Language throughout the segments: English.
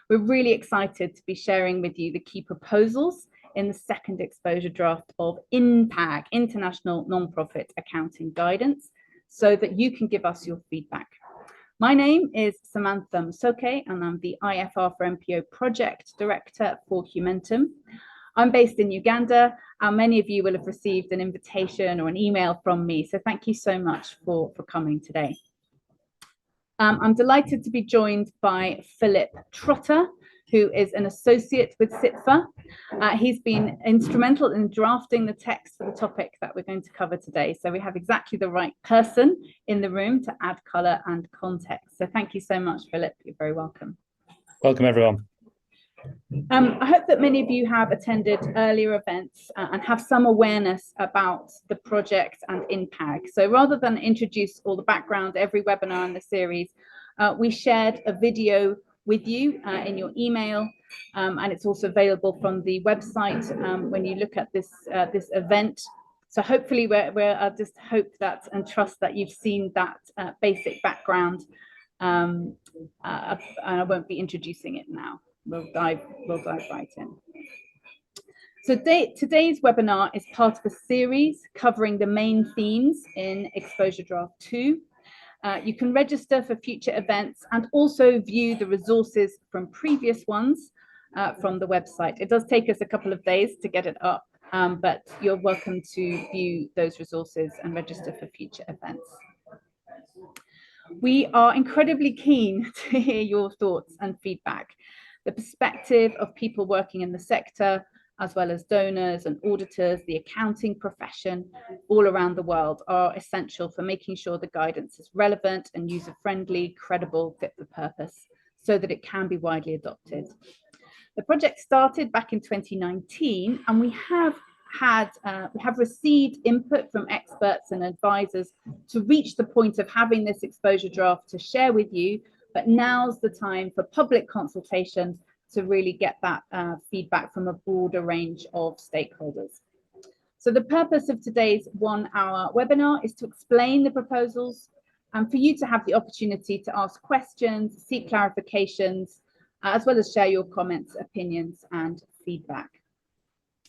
We're really excited to be sharing with you the key proposals in the second exposure draft of INPAG, International Nonprofit Accounting Guidance, so that you can give us your feedback. My name is Samantha Msoke, and I'm the IFR for NPO Project Director for Humentum. I'm based in Uganda, and many of you will have received an invitation or an email from me, so thank you so much for coming today. I'm delighted to be joined by Philip Trotter, who is an associate with SITFA. He's been instrumental in drafting the text for the topic that we're going to cover today. So we have exactly the right person in the room to add colour and context. So thank you so much, Philip. You're very welcome. Welcome, everyone. I hope that many of you have attended earlier events and have some awareness about the project and INPAG. So rather than introduce all the background, every webinar in the series, we shared a video with you in your email, and it's also available from the website when you look at this event. So hopefully I just hope that and trust that you've seen that basic background, and I won't be introducing it now. We'll dive right in. So today's webinar is part of a series covering the main themes in Exposure Draft 2. You can register for future events and also view the resources from previous ones from the website. It does take us a couple of days to get it up, but you're welcome to view those resources and register for future events. We are incredibly keen to hear your thoughts and feedback. The perspective of people working in the sector, as well as donors and auditors, the accounting profession all around the world, are essential for making sure the guidance is relevant and user-friendly, credible, fit for purpose, so that it can be widely adopted. The project started back in 2019, and we have received input from experts and advisors to reach the point of having this exposure draft to share with you. But now's the time for public consultation to really get that feedback from a broader range of stakeholders. So the purpose of today's 1-hour webinar is to explain the proposals and for you to have the opportunity to ask questions, seek clarifications, as well as share your comments, opinions, and feedback.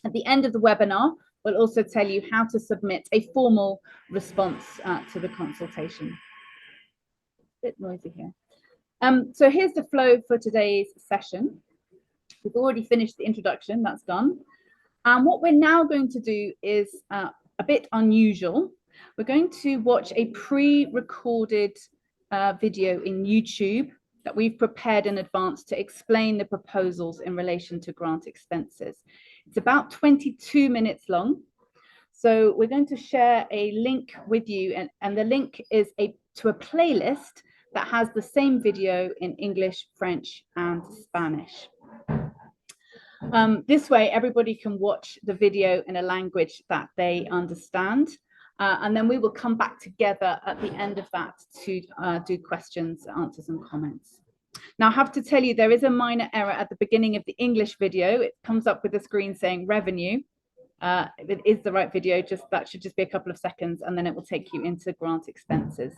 At the end of the webinar, we'll also tell you how to submit a formal response to the consultation. A bit noisy here. So here's the flow for today's session. We've already finished the introduction, that's done. And what we're now going to do is a bit unusual. We're going to watch a pre-recorded video in YouTube that we've prepared in advance to explain the proposals in relation to grant expenses. It's about 22 minutes long. So we're going to share a link with you, and the link is to a playlist that has the same video in English, French, and Spanish. This way, everybody can watch the video in a language that they understand. And then we will come back together at the end of that to do questions, answers, and comments. Now, I have to tell you, there is a minor error at the beginning of the English video. It comes up with a screen saying revenue. It is the right video, that should just be a couple of seconds, and then it will take you into grant expenses.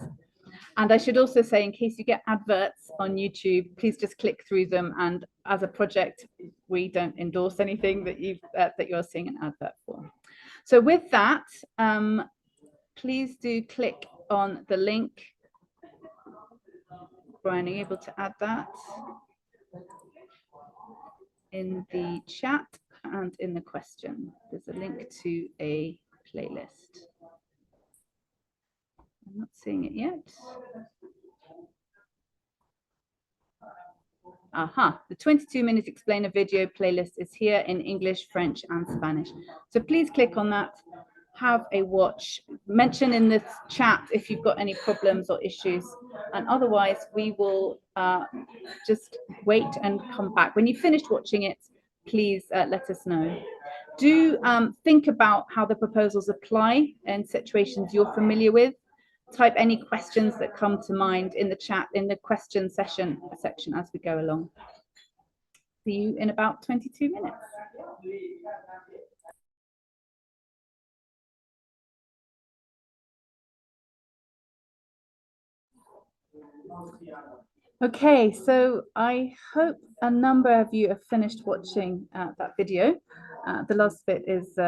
And I should also say, in case you get adverts on YouTube, please just click through them. And as a project, we don't endorse anything that you're seeing an advert for. So with that, please do click on the link. Brian, are you able to add that in the chat and in the question? There's a link to a playlist. I'm not seeing it yet. Aha, the 22-minute explainer video playlist is here in English, French, and Spanish. So please click on that, have a watch, mention in the chat if you've got any problems or issues, and otherwise we will just wait and come back. When you've finished watching it, please let us know. Do think about how the proposals apply in situations you're familiar with. Type any questions that come to mind in the chat, in the question section as we go along. See you in about 22 minutes. Okay, so I hope a number of you have finished watching that video. The last bit is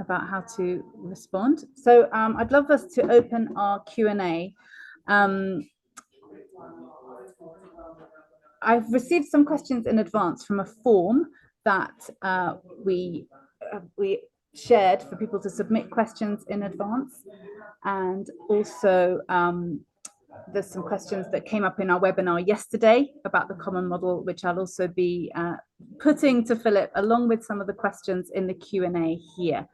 about how to respond. So I'd love us to open our Q&A. I've received some questions in advance from a form that we shared for people to submit questions in advance. And also there's some questions that came up in our webinar yesterday about the common model, which I'll also be putting to Philip, along with some of the questions in the Q&A here.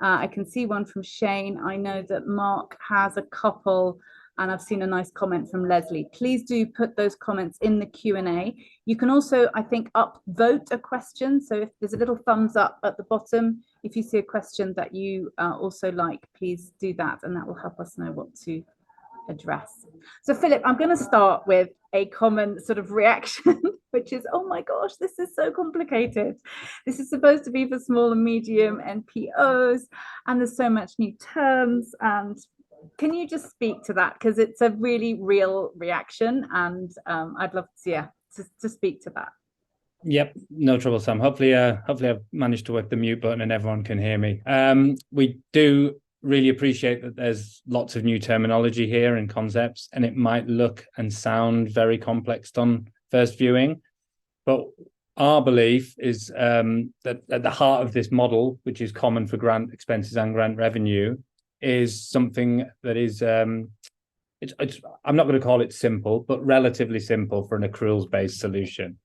I can see one from Shane. I know that Mark has a couple, and I've seen a nice comment from Leslie. Please do put those comments in the Q&A. You can also, I think, upvote a question. So if there's a little thumbs up at the bottom, if you see a question that you also like, please do that, and that will help us know what to address. So Philip, I'm going to start with a common sort of reaction, which is, oh my gosh, this is so complicated. This is supposed to be for small and medium NPOs, and there's so much new terms. And can you just speak to that? Because it's a really real reaction, and I'd love to speak to that. Yep, no trouble, Sam. Hopefully I've managed to work the mute button and everyone can hear me. We do really appreciate that there's lots of new terminology here and concepts, and it might look and sound very complex on first viewing. But our belief is that at the heart of this model, which is common for grant expenses and grant revenue, is something that is, I'm not going to call it simple, but relatively simple for an accruals-based solution.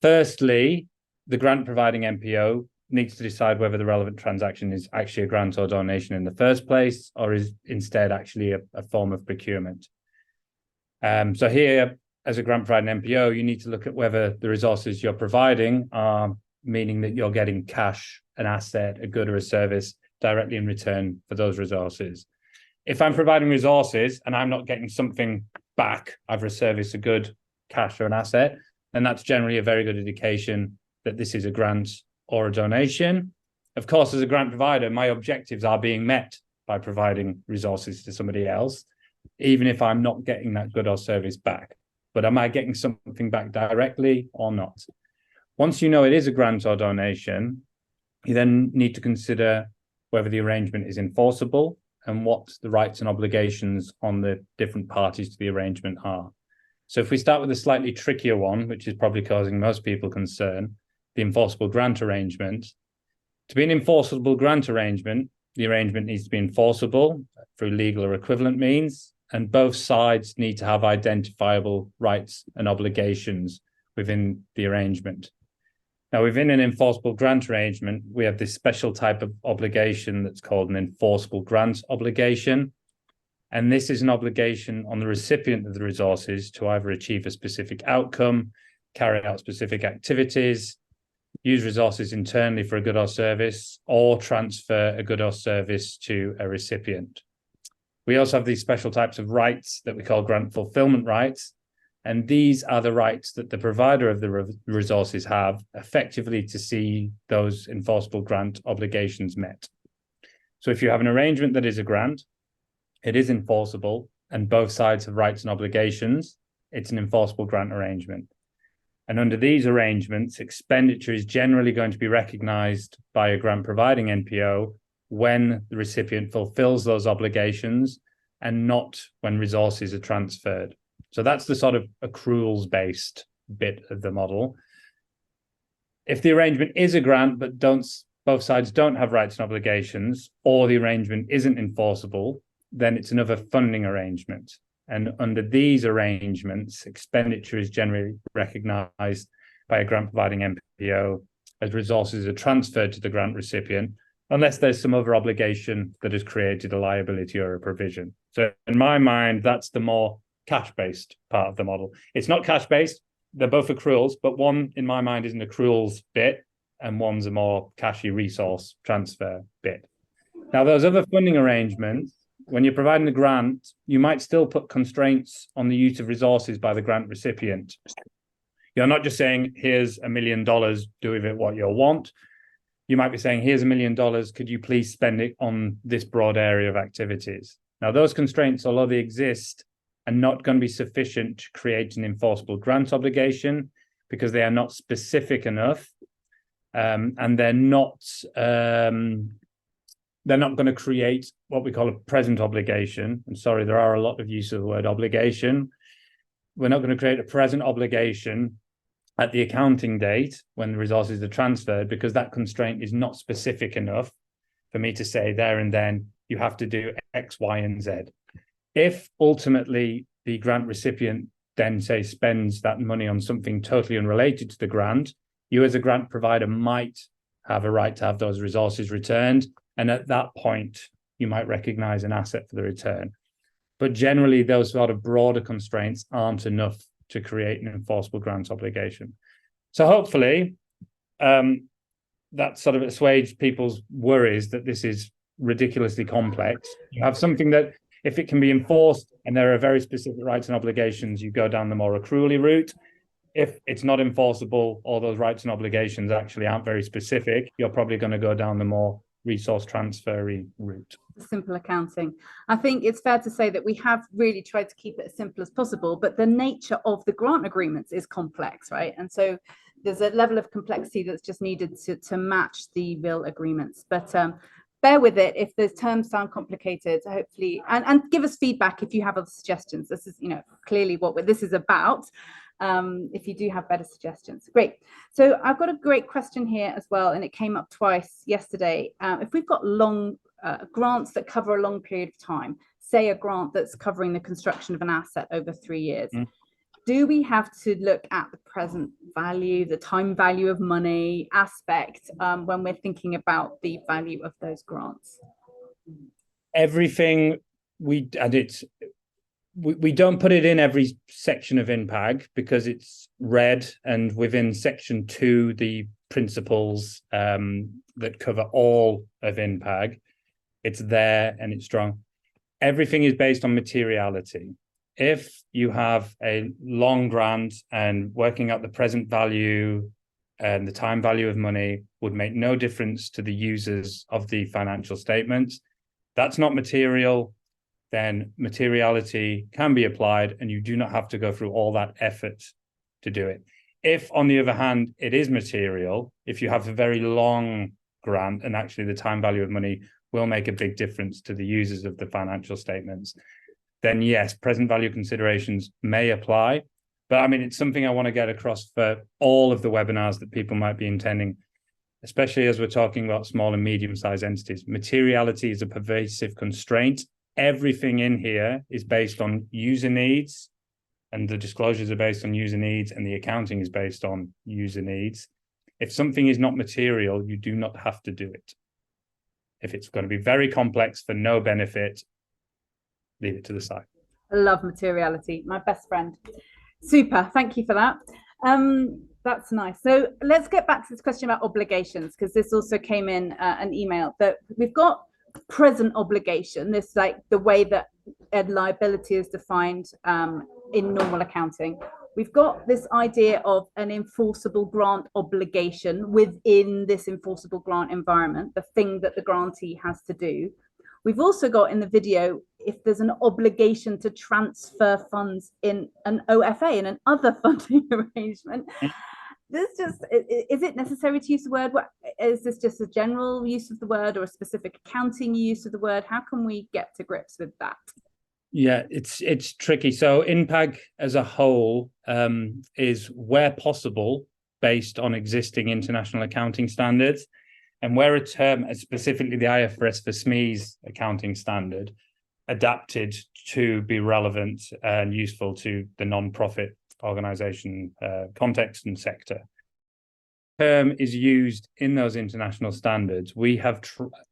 Firstly, the grant providing NPO needs to decide whether the relevant transaction is actually a grant or donation in the first place, or is instead actually a form of procurement. So here, as a grant providing NPO, you need to look at whether the resources you're providing are meaning that you're getting cash, an asset, a good or a service directly in return for those resources. If I'm providing resources and I'm not getting something back, either a service, a good, cash, or an asset, then that's generally a very good indication that this is a grant or a donation. Of course, as a grant provider, my objectives are being met by providing resources to somebody else, even if I'm not getting that good or service back. But am I getting something back directly or not? Once you know it is a grant or donation, you then need to consider whether the arrangement is enforceable and what the rights and obligations on the different parties to the arrangement are. So if we start with a slightly trickier one, which is probably causing most people concern, the enforceable grant arrangement. To be an enforceable grant arrangement, the arrangement needs to be enforceable through legal or equivalent means, and both sides need to have identifiable rights and obligations within the arrangement. Now, within an enforceable grant arrangement, we have this special type of obligation that's called an enforceable grant obligation. And this is an obligation on the recipient of the resources to either achieve a specific outcome, carry out specific activities, use resources internally for a good or service, or transfer a good or service to a recipient. We also have these special types of rights that we call grant fulfillment rights. And these are the rights that the provider of the resources have effectively to see those enforceable grant obligations met. So if you have an arrangement that is a grant, it is enforceable, and both sides have rights and obligations, it's an enforceable grant arrangement. And under these arrangements, expenditure is generally going to be recognized by a grant providing NPO when the recipient fulfills those obligations and not when resources are transferred. So that's the sort of accruals-based bit of the model. If the arrangement is a grant, but both sides don't have rights and obligations, or the arrangement isn't enforceable, then it's another funding arrangement. And under these arrangements, expenditure is generally recognized by a grant providing NPO as resources are transferred to the grant recipient, unless there's some other obligation that has created a liability or a provision. So in my mind, that's the more cash-based part of the model. It's not cash-based, they're both accruals, but one in my mind is an accruals bit and one's a more cashy resource transfer bit. Now, those other funding arrangements, when you're providing a grant, you might still put constraints on the use of resources by the grant recipient. You're not just saying, here's $1 million, do with it what you want. You might be saying, here's $1 million, could you please spend it on this broad area of activities? Now, those constraints, although they exist, are not going to be sufficient to create an enforceable grant obligation because they are not specific enough, and they're not going to create what we call a present obligation. I'm sorry, there are a lot of use of the word obligation. We're not going to create a present obligation at the accounting date when the resources are transferred, because that constraint is not specific enough for me to say there and then you have to do X, Y, and Z. If ultimately the grant recipient then, say, spends that money on something totally unrelated to the grant, you as a grant provider might have a right to have those resources returned. And at that point, you might recognize an asset for the return. But generally, those sort of broader constraints aren't enough to create an enforceable grant obligation. So hopefully, that sort of assuaged people's worries that this is ridiculously complex. You have something that, if it can be enforced and there are very specific rights and obligations, you go down the more accrually route. If it's not enforceable, or those rights and obligations actually aren't very specific, you're probably going to go down the more resource transfery route. Simple accounting. I think it's fair to say that we have really tried to keep it as simple as possible, but the nature of the grant agreements is complex, right? And so there's a level of complexity that's just needed to match the real agreements. But bear with it if the terms sound complicated, hopefully, and give us feedback if you have other suggestions. This is, clearly what this is about. If you do have better suggestions. Great. So I've got a great question here as well, and it came up twice yesterday. If we've got long grants that cover a long period of time, say a grant that's covering the construction of an asset over 3 years, do we have to look at the present value, the time value of money aspect when we're thinking about the value of those grants? Everything we don't put it in every section of INPAG because it's red, and within section 2, the principles that cover all of INPAG, it's there and it's strong. Everything is based on materiality. If you have a long grant and working out the present value and the time value of money would make no difference to the users of the financial statements, that's not material, then materiality can be applied and you do not have to go through all that effort to do it. If, on the other hand, it is material, if you have a very long grant and actually the time value of money will make a big difference to the users of the financial statements, then yes, present value considerations may apply. But I mean, it's something I want to get across for all of the webinars that people might be intending, especially as we're talking about small and medium-sized entities. Materiality is a pervasive constraint. Everything in here is based on user needs, and the disclosures are based on user needs, and the accounting is based on user needs. If something is not material, you do not have to do it. If it's going to be very complex for no benefit, leave it to the side. I love materiality, my best friend. Super, thank you for that. That's nice. So let's get back to this question about obligations, because this also came in an email that we've got present obligation, this like the way that liability is defined in normal accounting. We've got this idea of an enforceable grant obligation within this enforceable grant environment, the thing that the grantee has to do. We've also got in the video, if there's an obligation to transfer funds in an OFA, in an other funding arrangement. This just, is it necessary to use the word? Is this just a general use of the word or a specific accounting use of the word? How can we get to grips with that? Yeah, it's tricky. So INPAG as a whole is, where possible, based on existing international accounting standards. And where a term, specifically the IFRS for SMEs accounting standard, adapted to be relevant and useful to the non-profit organization context and sector. Term is used in those international standards. We have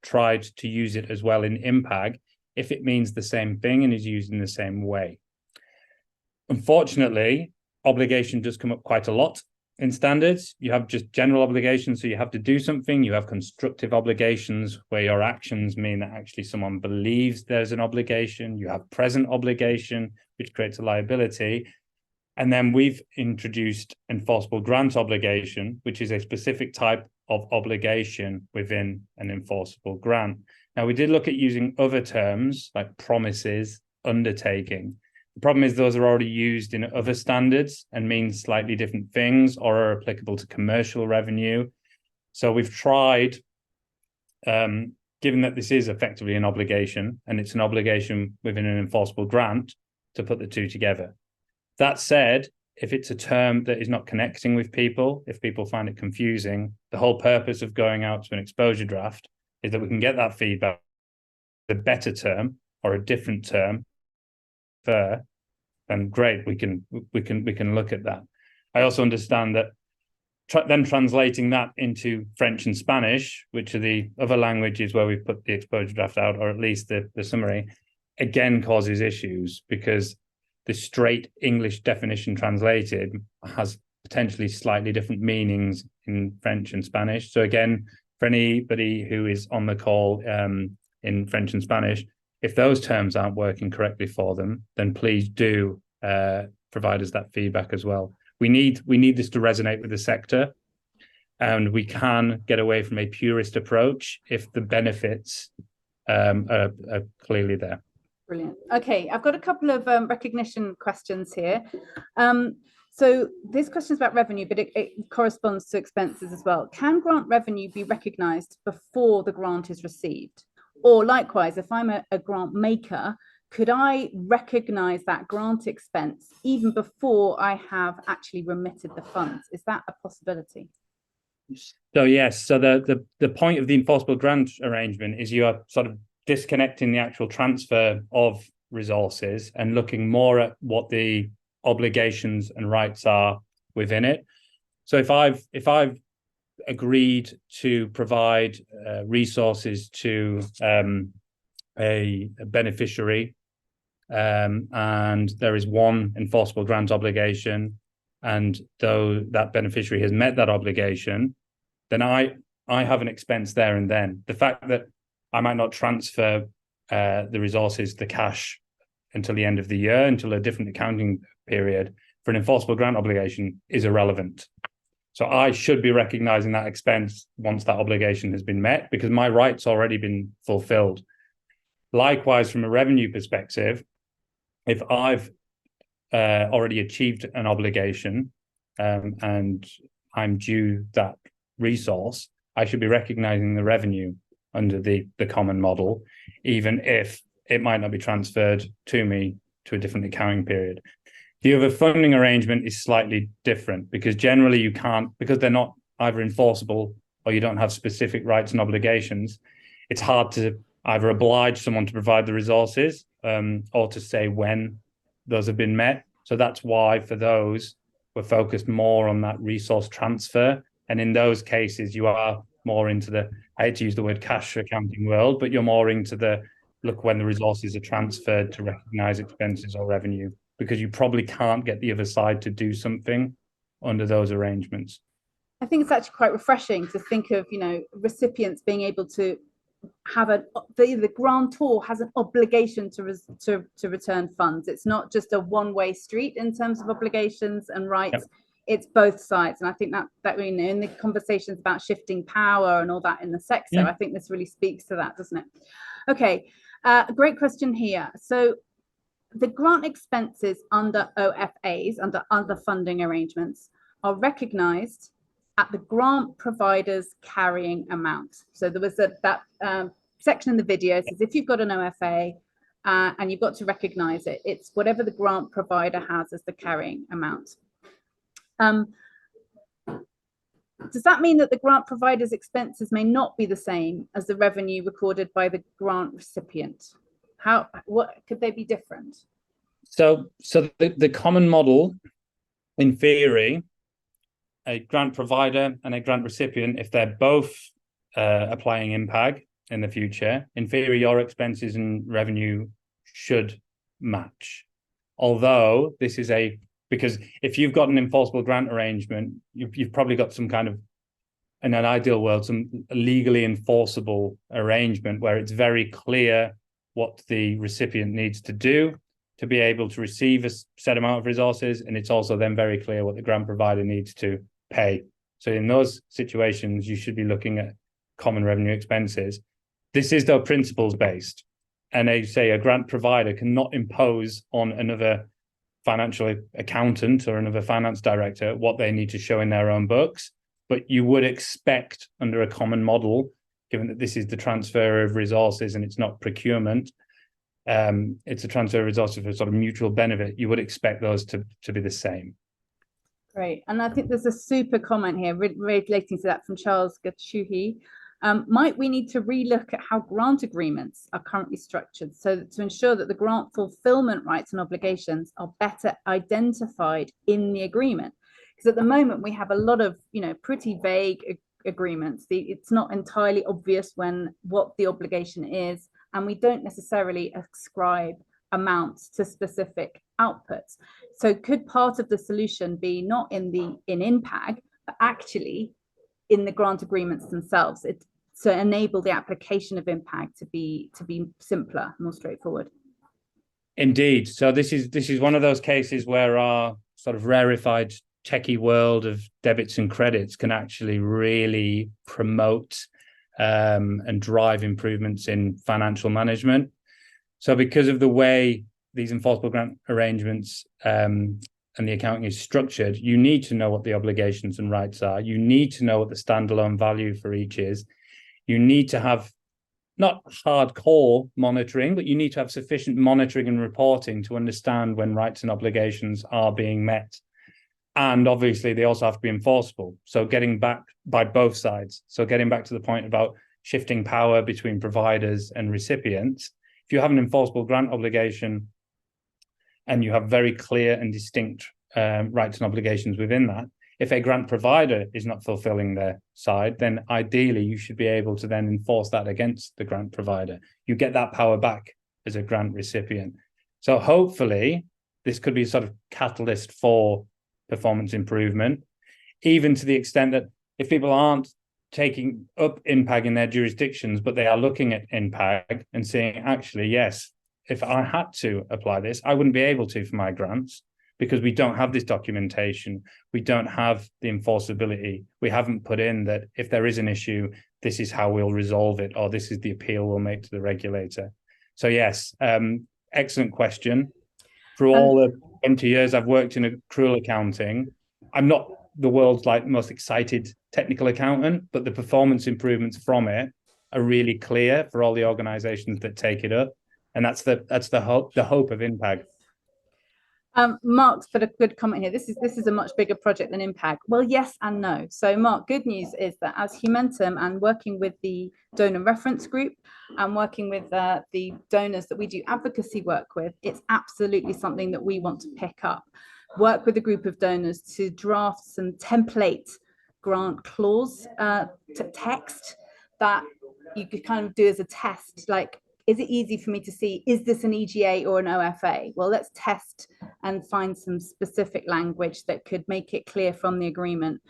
tried to use it as well in INPAG if it means the same thing and is used in the same way. Unfortunately, obligation does come up quite a lot in standards. You have just general obligations, so you have to do something. You have constructive obligations where your actions mean that actually someone believes there's an obligation. You have present obligation, which creates a liability. And then we've introduced enforceable grant obligation, which is a specific type of obligation within an enforceable grant. Now, we did look at using other terms like promises, undertaking, The problem is those are already used in other standards and mean slightly different things or are applicable to commercial revenue. So we've tried, given that this is effectively an obligation and it's an obligation within an enforceable grant, to put the two together. That said, if it's a term that is not connecting with people, if people find it confusing, the whole purpose of going out to an exposure draft is that we can get that feedback, a better term or a different term, fair, then great, we can look at that. I also understand that then translating that into French and Spanish, which are the other languages where we've put the exposure draft out, or at least the summary, again causes issues because the straight English definition translated has potentially slightly different meanings in French and Spanish. So again, for anybody who is on the call in French and Spanish, if those terms aren't working correctly for them, then please do provide us that feedback as well. We need this to resonate with the sector, and we can get away from a purist approach if the benefits are clearly there. Brilliant. Okay, I've got a couple of recognition questions here. So this question is about revenue, but it corresponds to expenses as well. Can grant revenue be recognised before the grant is received? Or likewise, if I'm a grant maker, could I recognise that grant expense even before I have actually remitted the funds? Is that a possibility? So yes, so the point of the enforceable grant arrangement is you are sort of disconnecting the actual transfer of resources and looking more at what the obligations and rights are within it. So if I've agreed to provide resources to a beneficiary, and there is one enforceable grant obligation, and though that beneficiary has met that obligation, then I have an expense there and then. The fact that I might not transfer the resources, the cash, until the end of the year, until a different accounting period for an enforceable grant obligation is irrelevant. So I should be recognizing that expense once that obligation has been met because my right's already been fulfilled. Likewise, from a revenue perspective, if I've already achieved an obligation and I'm due that resource, I should be recognizing the revenue under the common model, even if it might not be transferred to me to a different accounting period. The other funding arrangement is slightly different because generally you can't, because they're not either enforceable or you don't have specific rights and obligations, it's hard to either oblige someone to provide the resources or to say when those have been met. So that's why for those, we're focused more on that resource transfer. And in those cases, you are more into the, I hate to use the word cash accounting world, but you're more into the look when the resources are transferred to recognize expenses or revenue, because you probably can't get the other side to do something under those arrangements. I think it's actually quite refreshing to think of, recipients being able to have the grantor has an obligation to return funds. It's not just a one-way street in terms of obligations and rights. Yep. It's both sides, and I think that in the conversations about shifting power and all that in the sector, yeah. I think this really speaks to that, doesn't it? Okay, great question here. So the grant expenses under OFAs, under other funding arrangements, are recognised at the grant provider's carrying amount. So there was that section in the video says if you've got an OFA and you've got to recognise it, it's whatever the grant provider has as the carrying amount. Does that mean that the grant provider's expenses may not be the same as the revenue recorded by the grant recipient? What could they be different? So the common model, in theory, a grant provider and a grant recipient, if they're both applying INPAG in the future, in theory, your expenses and revenue should match. Although this is because if you've got an enforceable grant arrangement, you've probably got some kind of, in an ideal world, some legally enforceable arrangement where it's very clear what the recipient needs to do to be able to receive a set amount of resources. And it's also then very clear what the grant provider needs to pay. So in those situations, you should be looking at common revenue expenses. This is though principles based. and a grant provider cannot impose on another financial accountant or another finance director what they need to show in their own books. But you would expect under a common model, given that this is the transfer of resources and it's not procurement, it's a transfer of resources for sort of mutual benefit, you would expect those to be the same. Great. And I think there's a super comment here relating to that from Charles Gatshuhi. Might we need to relook at how grant agreements are currently structured so that to ensure that the grant fulfillment rights and obligations are better identified in the agreement? Because at the moment we have a lot of, pretty vague agreements. It's not entirely obvious what the obligation is, and we don't necessarily ascribe amounts to specific outputs. So could part of the solution be not in INPAG, but actually in the grant agreements themselves, to enable the application of INPAG to be simpler, more straightforward? Indeed. So this is one of those cases where our sort of rarefied techie world of debits and credits can actually really promote and drive improvements in financial management. So because of the way these enforceable grant arrangements and the accounting is structured, you need to know what the obligations and rights are. You need to know what the standalone value for each is. You need to have not hardcore monitoring, but you need to have sufficient monitoring and reporting to understand when rights and obligations are being met. And obviously, they also have to be enforceable. So getting back by both sides. So getting back to the point about shifting power between providers and recipients, if you have an enforceable grant obligation and you have very clear and distinct rights and obligations within that, if a grant provider is not fulfilling their side, then ideally you should be able to then enforce that against the grant provider. You get that power back as a grant recipient. So hopefully this could be a sort of catalyst for performance improvement, even to the extent that if people aren't taking up INPAG in their jurisdictions, but they are looking at INPAG and saying, actually, yes, if I had to apply this, I wouldn't be able to for my grants, because we don't have this documentation. We don't have the enforceability. We haven't put in that if there is an issue, this is how we'll resolve it, or this is the appeal we'll make to the regulator. So yes, excellent question. For all the 20 years I've worked in accrual accounting, I'm not the world's most excited technical accountant, but the performance improvements from it are really clear for all the organizations that take it up. And that's the hope of INPAG. Mark's put a good comment here. This is a much bigger project than INPAG. Well, yes and no. So Mark, good news is that as Humentum and working with the donor reference group and working with the donors that we do advocacy work with, it's absolutely something that we want to pick up. Work with a group of donors to draft some template grant clause to text that you could kind of do as a test, like, is it easy for me to see, is this an EGA or an OFA? Well, let's test and find some specific language that could make it clear from the agreement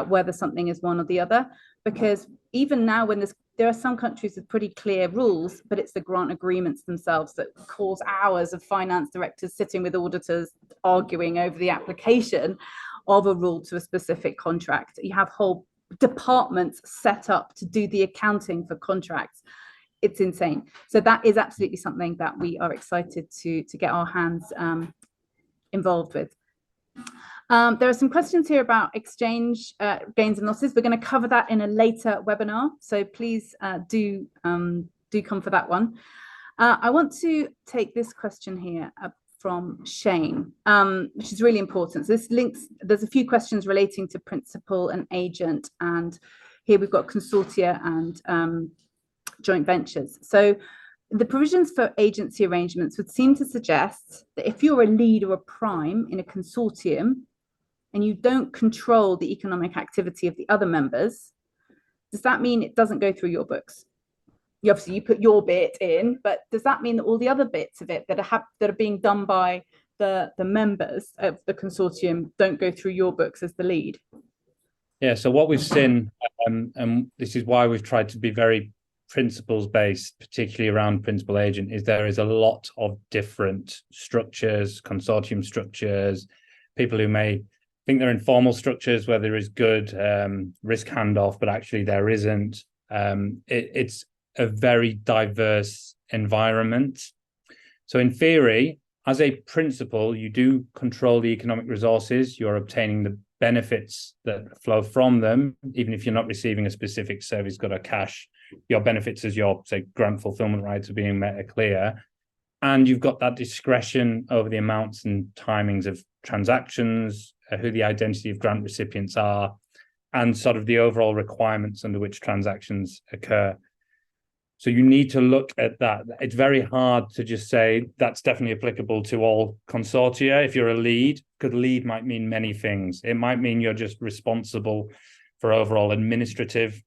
whether something is one or the other. Because even now, when there are some countries with pretty clear rules, but it's the grant agreements themselves that cause hours of finance directors sitting with auditors arguing over the application of a rule to a specific contract. You have whole departments set up to do the accounting for contracts. It's insane. So that is absolutely something that we are excited to get our hands involved with. There are some questions here about exchange gains and losses. We're going to cover that in a later webinar, so please do come for that one. I want to take this question here from Shane, which is really important. So this links, there's a few questions relating to principal and agent, and here we've got consortia and joint ventures. So the provisions for agency arrangements would seem to suggest that if you're a lead or a prime in a consortium and you don't control the economic activity of the other members, does that mean it doesn't go through your books? Obviously you put your bit in, but does that mean that all the other bits of it that are being done by the members of the consortium don't go through your books as the lead? Yeah, so what we've seen, and this is why we've tried to be very principles based, particularly around principal agent, is there is a lot of different structures, consortium structures, people who may think they're informal structures where there is good risk handoff, but actually there isn't. It's a very diverse environment. So in theory, as a principle, you do control the economic resources. You're obtaining the benefits that flow from them, even if you're not receiving a specific service, good or cash. Your benefits as your, say, grant fulfillment rights are being met are clear. And you've got that discretion over the amounts and timings of transactions, who the identity of grant recipients are, and sort of the overall requirements under which transactions occur. So you need to look at that. It's very hard to just say that's definitely applicable to all consortia. If you're a lead, because lead might mean many things. It might mean you're just responsible for overall administrative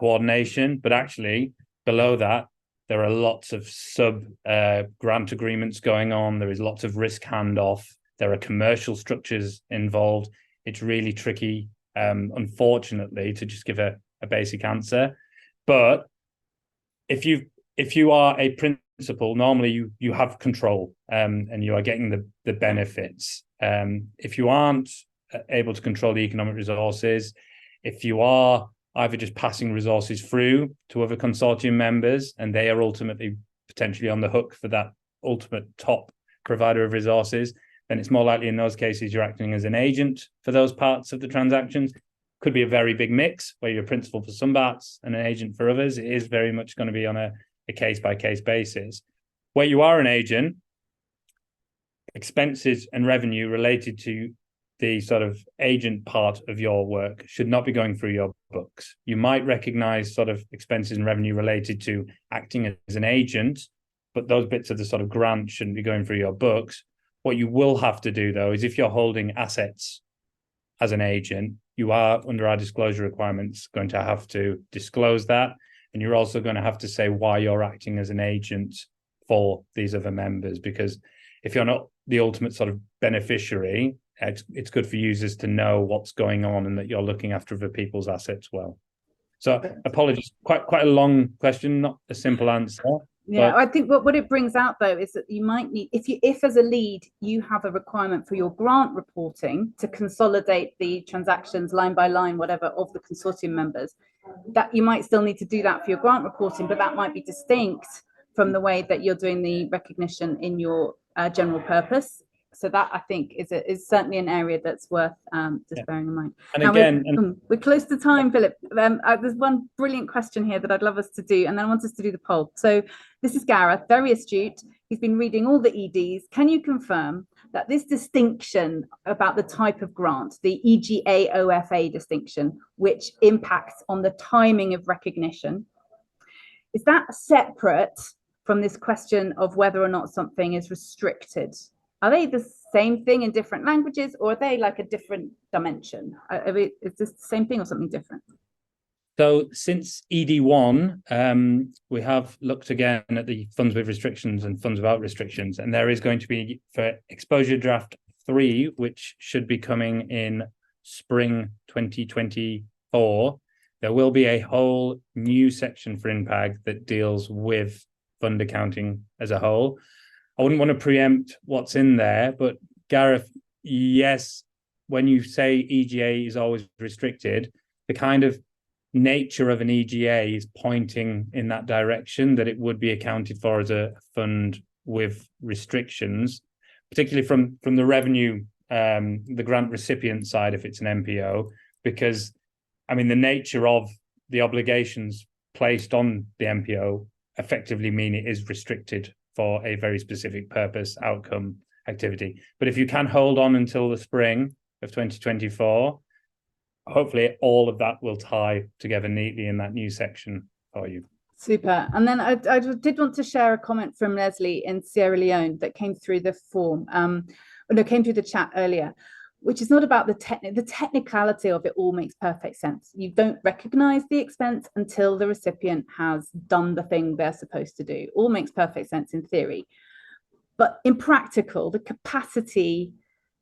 coordination, but actually below that, there are lots of sub grant agreements going on. There is lots of risk handoff. There are commercial structures involved. It's really tricky, unfortunately, to just give a basic answer. But if you are a principal, normally you have control, and you are getting the benefits. If you aren't able to control the economic resources, if you are either just passing resources through to other consortium members, and they are ultimately potentially on the hook for that ultimate top provider of resources, then it's more likely in those cases you're acting as an agent for those parts of the transactions. Could be a very big mix where you're a principal for some parts and an agent for others. It is very much going to be on a case-by-case basis. Where you are an agent, expenses and revenue related to the sort of agent part of your work should not be going through your books. You might recognize sort of expenses and revenue related to acting as an agent, but those bits of the sort of grant shouldn't be going through your books. What you will have to do, though, is if you're holding assets as an agent, you are, under our disclosure requirements, going to have to disclose that. And you're also going to have to say why you're acting as an agent for these other members, because if you're not the ultimate sort of beneficiary, it's good for users to know what's going on and that you're looking after other people's assets well. So apologies, quite a long question, not a simple answer. Yeah, I think what it brings out, though, is that you might need, if as a lead, you have a requirement for your grant reporting to consolidate the transactions line by line, whatever, of the consortium members, that you might still need to do that for your grant reporting, but that might be distinct from the way that you're doing the recognition in your general purpose. So that, I think, is certainly an area that's worth just bearing in mind. And now again, we're close to time, Philip. There's one brilliant question here that I'd love us to do, and then I want us to do the poll. So this is Gareth, very astute. He's been reading all the EDs. Can you confirm that this distinction about the type of grant, the EGA-OFA distinction, which impacts on the timing of recognition, is that separate from this question of whether or not something is restricted? Are they the same thing in different languages, or are they like a different dimension? Is this the same thing or something different? So since ED1, we have looked again at the funds with restrictions and funds without restrictions, and there is going to be, for exposure draft 3, which should be coming in spring 2024, there will be a whole new section for INPAG that deals with fund accounting as a whole. I wouldn't want to preempt what's in there, but Gareth, yes, when you say EGA is always restricted, the kind of nature of an EGA is pointing in that direction, that it would be accounted for as a fund with restrictions, particularly from the revenue, the grant recipient side, if it's an NPO, because, I mean, the nature of the obligations placed on the NPO effectively mean it is restricted for a very specific purpose, outcome, activity. But if you can hold on until the spring of 2024, hopefully all of that will tie together neatly in that new section for you. Super. And then I did want to share a comment from Leslie in Sierra Leone that came through the form, came through the chat earlier, which is not about the technicality of it. All makes perfect sense. You don't recognize the expense until the recipient has done the thing they're supposed to do. All makes perfect sense in theory. But in practical, the capacity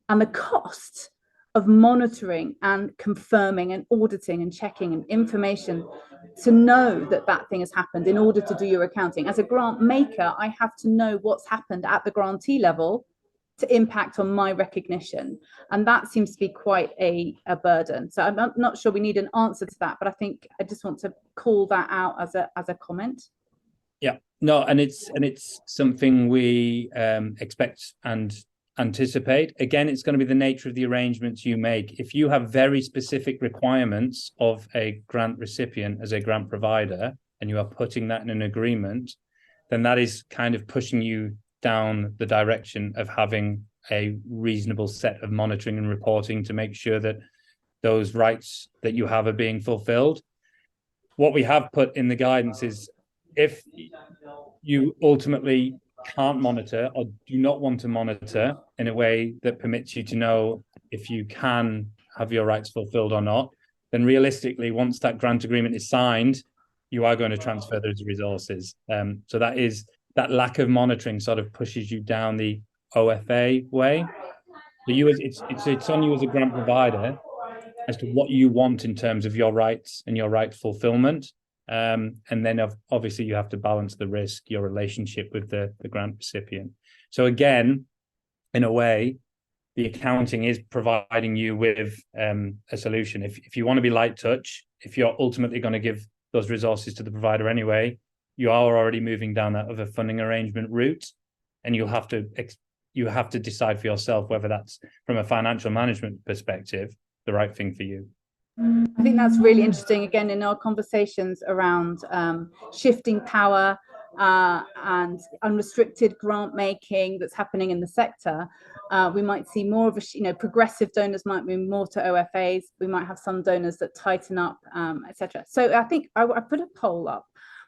and the cost of monitoring and confirming and auditing and checking and information to know that that thing has happened in order to do your accounting. As a grant maker, I have to know what's happened at the grantee level to impact on my recognition. And that seems to be quite a burden. So I'm not sure we need an answer to that, but I think I just want to call that out as a comment. Yeah, No, and it's something we expect and anticipate. Again, it's going to be the nature of the arrangements you make. If you have very specific requirements of a grant recipient as a grant provider, and you are putting that in an agreement, then that is kind of pushing you down the direction of having a reasonable set of monitoring and reporting to make sure that those rights that you have are being fulfilled. What we have put in the guidance is, if you ultimately can't monitor or do not want to monitor in a way that permits you to know if you can have your rights fulfilled or not, then realistically, once that grant agreement is signed, you are going to transfer those resources. So that lack of monitoring sort of pushes you down the OFA way. So it's on you as a grant provider as to what you want in terms of your rights and your right fulfillment. And then obviously you have to balance the risk, your relationship with the grant recipient. So again, in a way, the accounting is providing you with a solution. If you want to be light touch, if you're ultimately going to give those resources to the provider anyway, you are already moving down that other funding arrangement route, and you have to decide for yourself whether that's, from a financial management perspective, the right thing for you. I think that's really interesting. Again, in our conversations around shifting power and unrestricted grant making that's happening in the sector, we might see more of a, progressive donors might move more to OFAs. We might have some donors that tighten up, etc. So I think I put a poll up.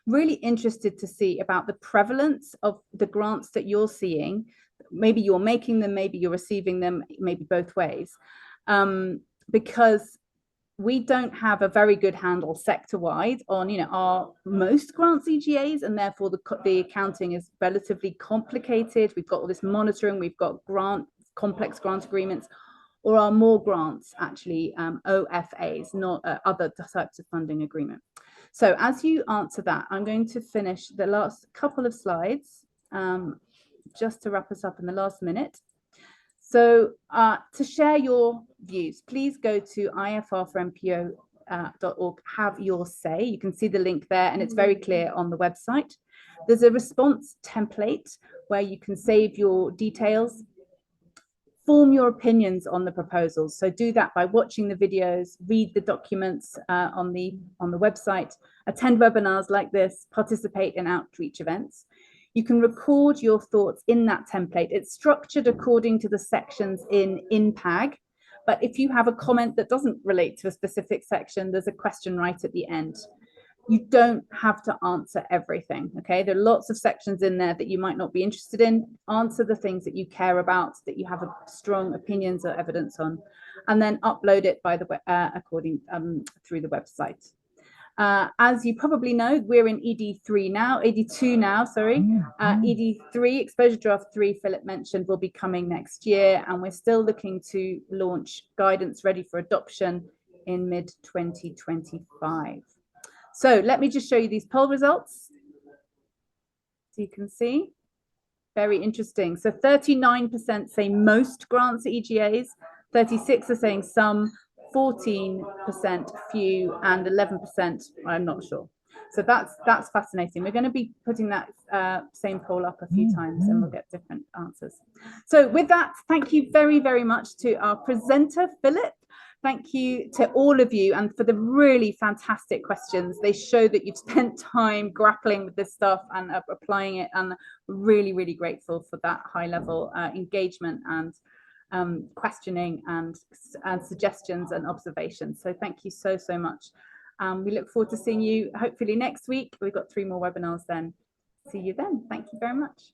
Really interested to see about the prevalence of the grants that you're seeing. Maybe you're making them, maybe you're receiving them, maybe both ways, because we don't have a very good handle sector-wide on, our most grants EGAs, and therefore the accounting is relatively complicated. We've got all this monitoring, we've got complex grant agreements, or are more grants actually OFAs, not other types of funding agreement. So as you answer that, I'm going to finish the last couple of slides just to wrap us up in the last minute. So to share your views, please go to ifrfornpo.org, have your say. You can see the link there, and it's very clear on the website. There's a response template where you can save your details, form your opinions on the proposals. So do that by watching the videos, read the documents on the website, attend webinars like this, participate in outreach events. You can record your thoughts in that template. It's structured according to the sections in INPAG, but if you have a comment that doesn't relate to a specific section, there's a question right at the end. You don't have to answer everything, okay? There are lots of sections in there that you might not be interested in. Answer the things that you care about, that you have a strong opinions or evidence on, and then upload it by the through the website. As you probably know, we're in ED2 now, sorry. ED3, Exposure Draft 3, Philip mentioned, will be coming next year, and we're still looking to launch guidance ready for adoption in mid-2025. So let me just show you these poll results. So you can see, very interesting. So 39% say most grants are EGAs, 36% are saying some, 14% few, and 11% I'm not sure. So that's fascinating. We're going to be putting that same poll up a few times, and we'll get different answers. So with that, thank you very, very much to our presenter, Philip. Thank you to all of you, and for the really fantastic questions. They show that you've spent time grappling with this stuff and applying it, and really, really grateful for that high level engagement and questioning and suggestions and observations. So thank you so much. We look forward to seeing you hopefully next week. We've got 3 more webinars then. See you then. Thank you very much.